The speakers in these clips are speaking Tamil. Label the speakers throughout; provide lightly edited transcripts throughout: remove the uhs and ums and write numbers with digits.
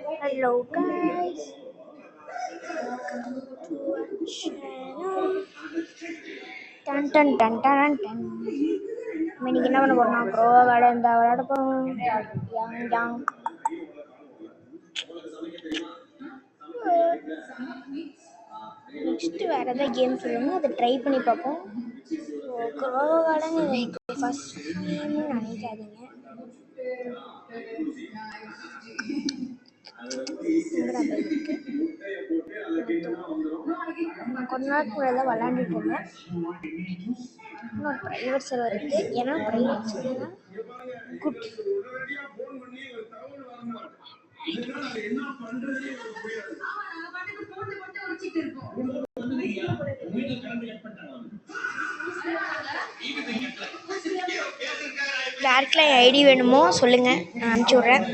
Speaker 1: Hello guys, welcome to our channel. Dun dun dun dun dun. இன்னைக்கு என்ன பண்ண போறோம்னா க்ரோவா கார்டன் தான் விளையாட போறோம். யங் நெக்ஸ்ட் வேற ஏதாவது கேம் சொல்லுங்க, அதை ட்ரை பண்ணி பார்ப்போம். க்ரோவா கார்டன் எனக்கு ஃபர்ஸ்ட் டைம்னு நினைக்காதீங்க. கொஞ்ச நாளுக்கு முன்னாடி தான் விளாண்டுட்டு இருந்தேன். இன்னொரு ப்ரைவேட் சர்வர் இருக்கு. ஏன்னா ப்ரைவேட் சர்வர் குட். யாருக்கெல்லாம் ஐடி வேணுமோ சொல்லுங்க, நான் அனுப்பிச்சி விட்றேன்.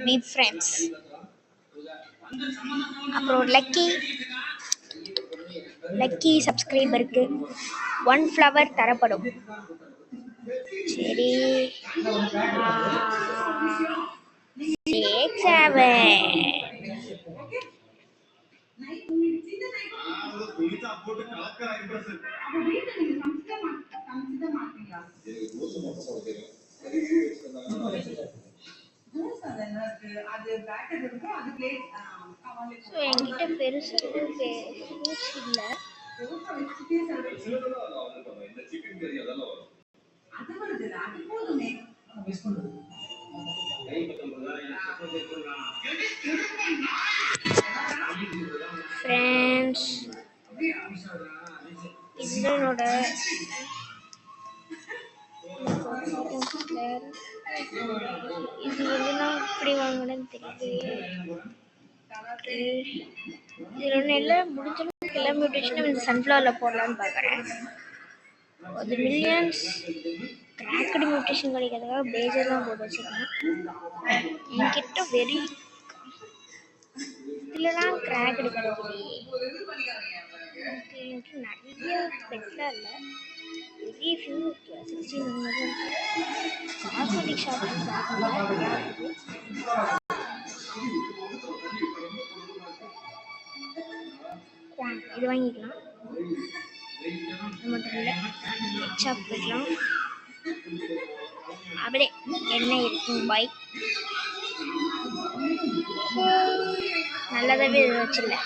Speaker 1: Big friends. அப்புறம் லக்கி சப்ஸ்கிரைபருக்கு 1 ஃப்ளவர் தரப்படும். சரி, 6 7 என்கிட்ட பெருசு இல்லை. ஃப்ரெண்ட்ஸ், இதனோட இது எதுனா இப்படி வாங்கினேன்னு தெரியல. இதில் ஒன்று எல்லாம் முடிஞ்சளவுக்கு எல்லா மியூட்டேஷனும் இந்த சன்ஃப்ளவரில் போடலான்னு பார்க்குறேன். ஒரு மில்லியன்ஸ் கிராக்கடு மியூட்டேஷன் கிடைக்கிறதுக்காக பேஜர்லாம் போட்டு வச்சுருக்கேன். என்கிட்ட இதுலலாம் கிராக்கடு கிடைக்குது. எனக்கு நிறைய பெட்லாம் இல்லை, வெரி ஃபியூ 16 காஸ்மெட்டிக் ஷாப் இது வாங்கிக்கலாம். அது மட்டும் இல்லை, ஷாப் போய்க்கலாம். அப்படியே என்ன இருக்கும் பாய். நல்லதாகவே இது வச்சிடல.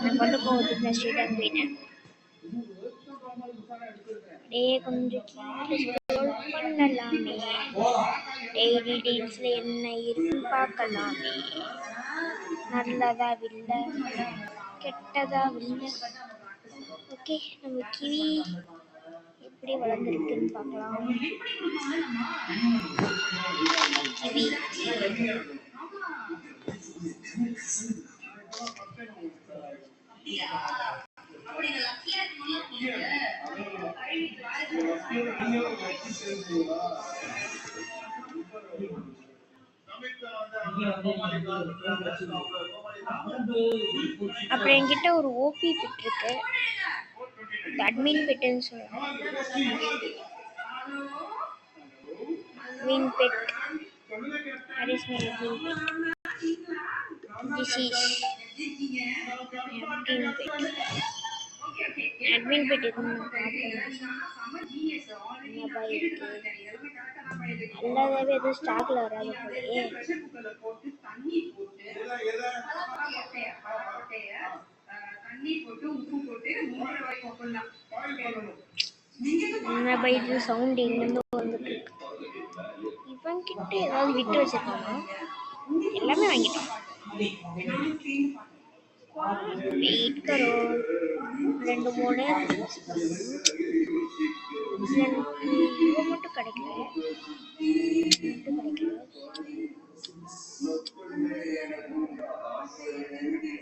Speaker 1: நான் கொண்டு போகிறதுக்கு நான் ஸ்ட்ரீட்டாக போயிட்டேன். அப்படியே கொஞ்சம் பண்ணலாமே. டெய்லி டீல்ஸில் என்ன இருக்குன்னு பார்க்கலாமே. நல்லதா இல்லை, கெட்டதா இல்லை. ஓகே, நம்ம கிவி எப்படி வளர்ந்துருக்குன்னு பார்க்கலாம். கிவி அப்புறம் என்கிட்ட ஒரு ஓபி பெட் இருக்கு, அட்மின் பெட்டுன்னு சொல்லலாம். மீன் pet, this is admin pet. எல்லாவே எதுவும் ஸ்டாக்ல வராது போலயே. இது சவுண்ட் எங்கிருந்து வந்துட்டு இருக்கு. இவன் கிட்ட ஏதாவது விட்டு வச்சிருக்கானா? எல்லாமே வாங்கிட்டோம். வெயிட் கரோ, 2 3 இவன் மட்டும் கிடைக்கல.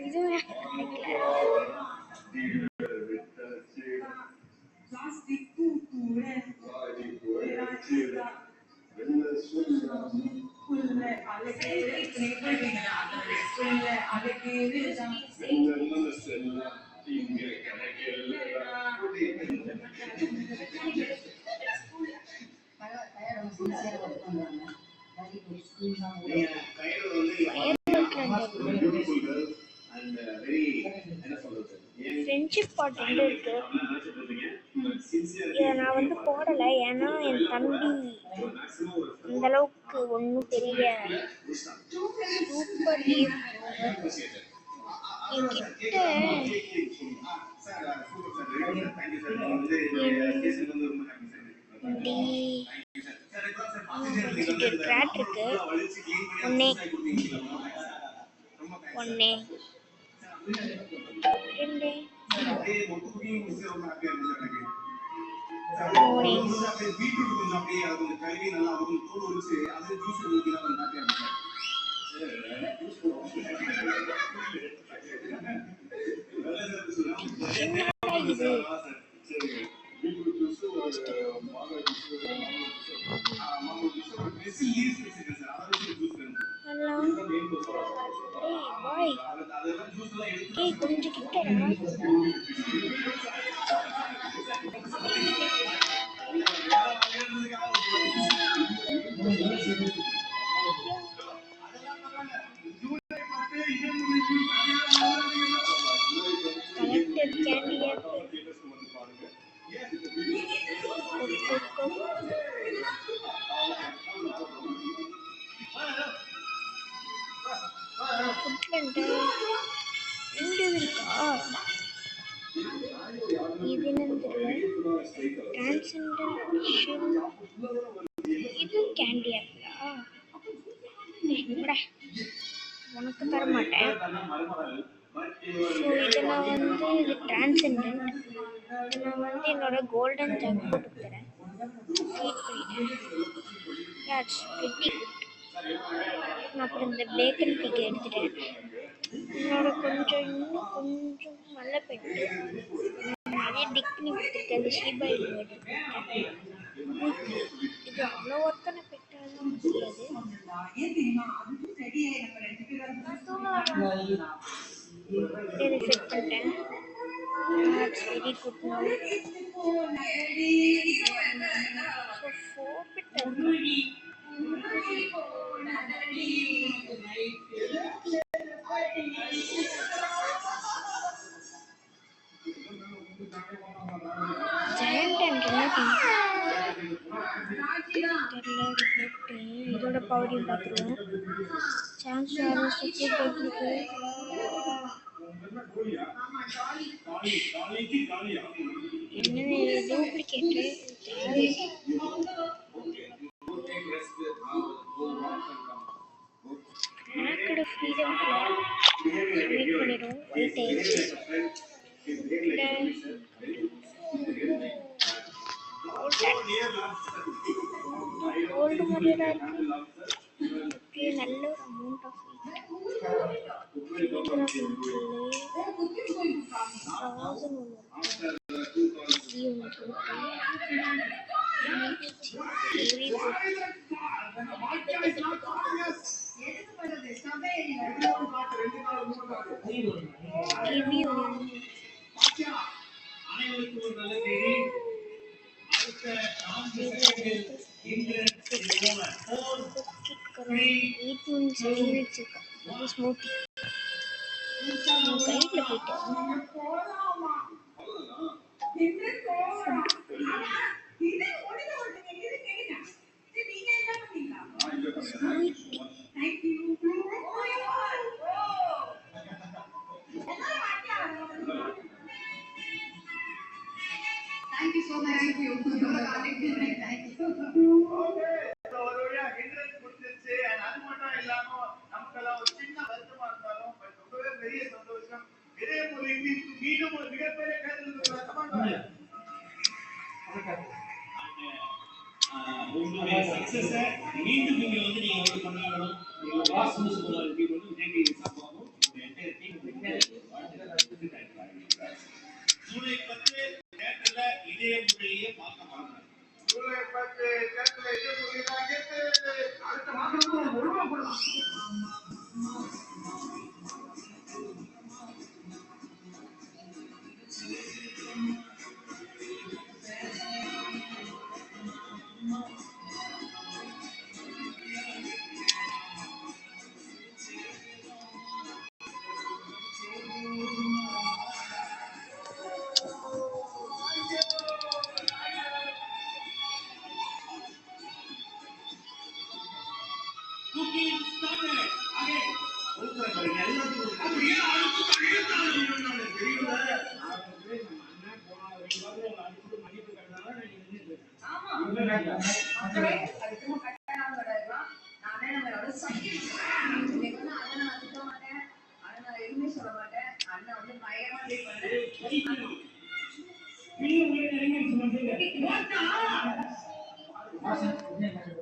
Speaker 1: இதுவே கிடைக்கல. ஸ்பாட் 2 இருக்கு. இதை நான் வந்து போடலை, ஏன்னா என் தம்பி அந்த அளவுக்கு ஒன்றும் பெரிய சூப்பர் ஹீரோ என்கிட்ட ட்ராட் இருக்கு. ஒன்னே ரெண்டு மூணு என்னடா இது ஹலோ பாய் கொஞ்சம் கிட்டடா. கலெக்டர் கேண்டி ஆப்பிள் இருக்கா? இது என்னன்னு இது கேண்டி ஆப்பிளா? உனக்கு தர மாட்டேன். ஸோ இதை நான் வந்து இது டிரான்செண்டன்ட். நான் வந்து என்னோட கோல்டன் ஜாக் போட்டு தரேன். ஃபீட் பண்ணிட்டேன். It's very good. நான் அப்புறம் இந்த பேக்கன் பிக் எடுத்துட்டேன். என்னோட இன்னும் கொஞ்சம் நல்ல பெட்டு நிறைய டிக் பண்ணி கொடுத்துருக்கேன். அந்த ஷீபா இனு எடுத்துருக்கேன். இது அவ்வளோ ஒர்க்கான பெட்டாலும் தெரியாது. இதை செட் பண்ணிட்டேன். It's very good. So 4 pet இதோட பவரையும் பார்த்துருவோம். சான்ஸ் என்ன டூப்ளிகேட்டு ஹேக்கடு ஃப்ரீடம் சப்மிட் பண்ணிடுவோம். ஒயிட் ஆயிடுச்சு. கோல்டு மாதிரியா இருக்கு. ஓகே, நல்ல ஒரு அமௌண்ட் ஆஃப் ஸ்மூத்தி கையில் போயிட்டு எனக்கு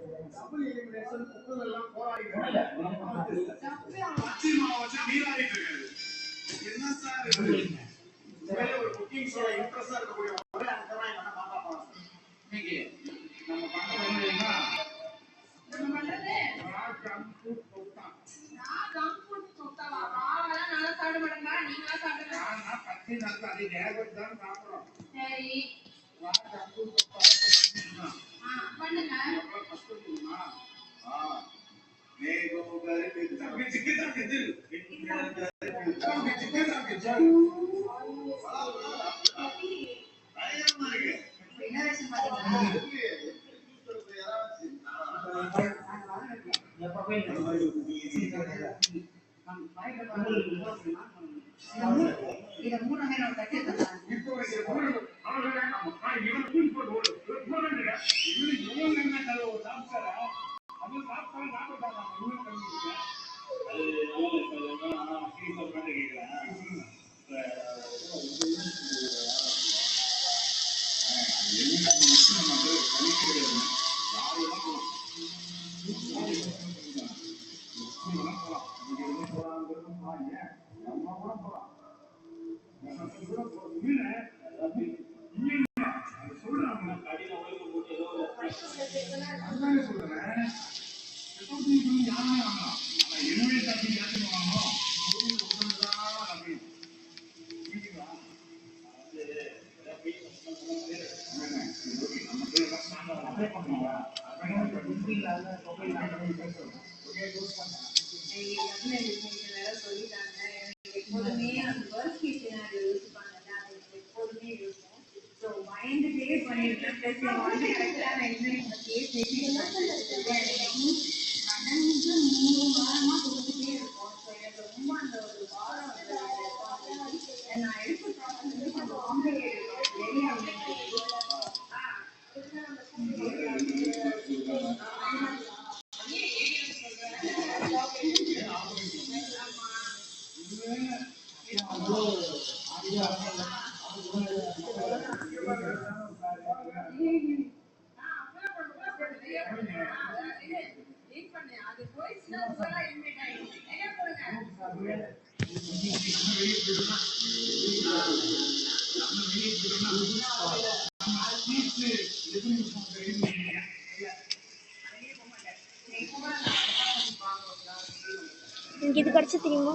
Speaker 1: இது கிடச்சி தெரியுமா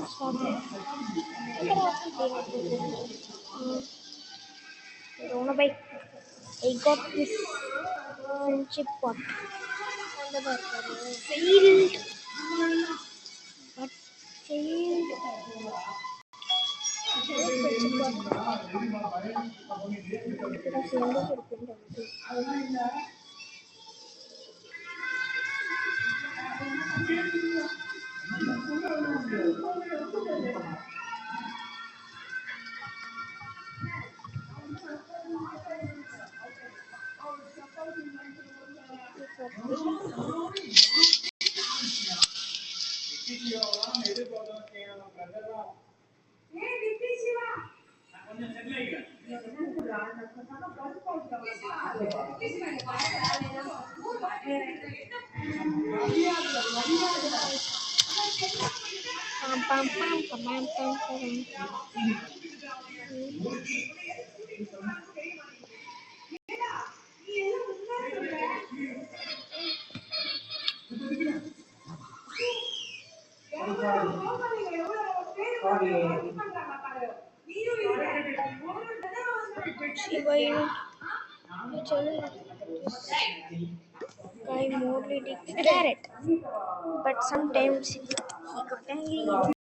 Speaker 1: by I got this friendship pot. Failed. But failed. Guy morely declared it, but sometimes he got angry.